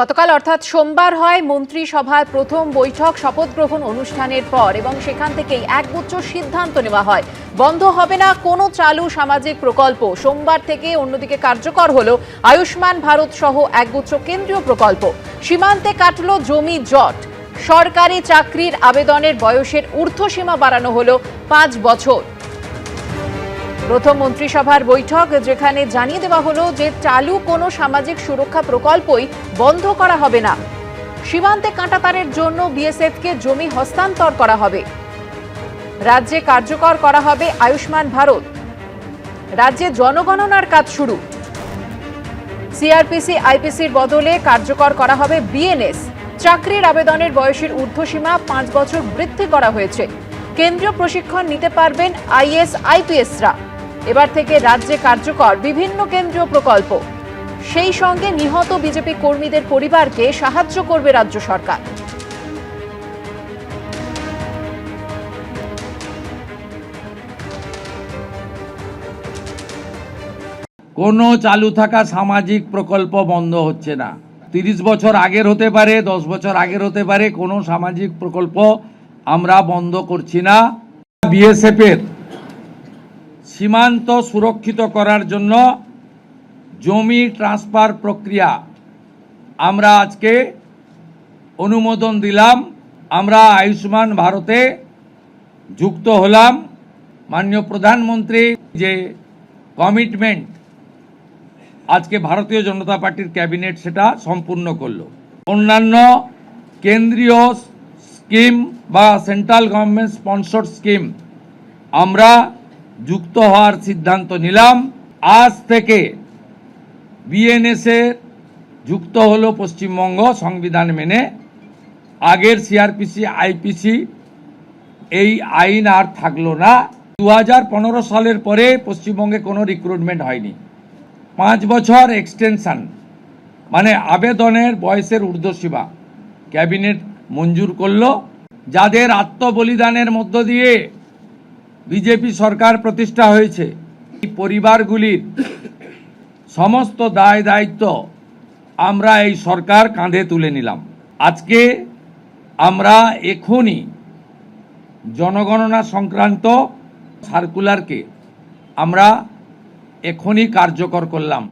গতকাল অর্থাৎ সোমবার হয় মন্ত্রিসভার প্রথম বৈঠক শপথ গ্রহণ অনুষ্ঠানের পর এবং সেখান থেকেই একগুচ্ছ সিদ্ধান্ত নেওয়া হয়। বন্ধ হবে না কোনো চালু সামাজিক প্রকল্প। সোমবার থেকে অন্যদিকে কার্যকর হলো আয়ুষ্মান ভারত সহ একগুচ্ছ কেন্দ্রীয় প্রকল্প। সীমান্তে কাটলো জমি জট। সরকারি চাকরির আবেদনের বয়সের ঊর্ধ্বসীমা বাড়ানো হলো 5 বছর। প্রথম মন্ত্রিসভার বৈঠক, যেখানে জানিয়ে দেওয়া হলো যে চালু কোনো সামাজিক সুরক্ষা প্রকল্পই বন্ধ করা হবে না। সীমান্তে কাঁটাতারের জন্য বিএসএফকে জমি হস্তান্তর করা হবে। রাজ্যে কার্যকর করা হবে আয়ুষ্মান ভারত। রাজ্যে জনগণনার কাজ শুরু। সিআরপিসি আইপিসির বদলে কার্যকর করা হবে বিএনএস। চাকরির আবেদনের বয়সের ঊর্ধ্বসীমা 5 বছর বৃদ্ধি করা হয়েছে। কেন্দ্রীয় প্রশিক্ষণ নিতে পারবেন আইএস আইপিএসরা। এবার থেকে রাজ্যে কার্যকর বিভিন্ন কেন্দ্রীয় প্রকল্প। সেই সঙ্গে নিহত বিজেপি কর্মীদের পরিবারকে সাহায্য করবে রাজ্য সরকার। কোনো চালু থাকা সামাজিক প্রকল্প বন্ধ হচ্ছে না। 30 বছর আগের হতে পারে, 10 বছর আগের হতে পারে, কোনো সামাজিক প্রকল্প আমরা বন্ধ করছি না। বিএসএফ এর সীমান্ত সুরক্ষিত করার জন্য জমি ট্রান্সফার প্রক্রিয়া আমরা আজকে অনুমোদন দিলাম। আমরা আয়ুষ্মান ভারতে যুক্ত হলাম। মাননীয় প্রধানমন্ত্রী যে কমিটমেন্ট আজকে ভারতীয় জনতা পার্টির ক্যাবিনেট সেটা সম্পূর্ণ করলো। অন্যান্য কেন্দ্রীয় স্কিম বা সেন্ট্রাল গভর্নমেন্ট স্পন্সর্ড স্কিম আমরা যুক্ত হওয়ার সিদ্ধান্ত নিলাম। আজ থেকে বিএনএস এর যুক্ত হলো পশ্চিমবঙ্গ সংবিধান মেনে। আগের সিআরপিসি আইপিসি এই আইন আর থাকলো না। 2015 সালের পরে পশ্চিমবঙ্গে কোনো রিক্রুটমেন্ট হয়নি। 5 বছর এক্সটেনশন, মানে আবেদনের বয়সের ঊর্ধ্বসীমা ক্যাবিনেট মঞ্জুর করলো। যাদের আত্মবলিদানের মধ্য দিয়ে বিজেপি সরকার প্রতিষ্ঠা হয়েছে, এই পরিবারগুলির সমস্ত দায় দায়িত্ব আমরা এই সরকার কাঁধে তুলে নিলাম। আজকে আমরা এখনই জনগণনা সংক্রান্ত সার্কুলারকে আমরা এখনই কার্যকর করলাম।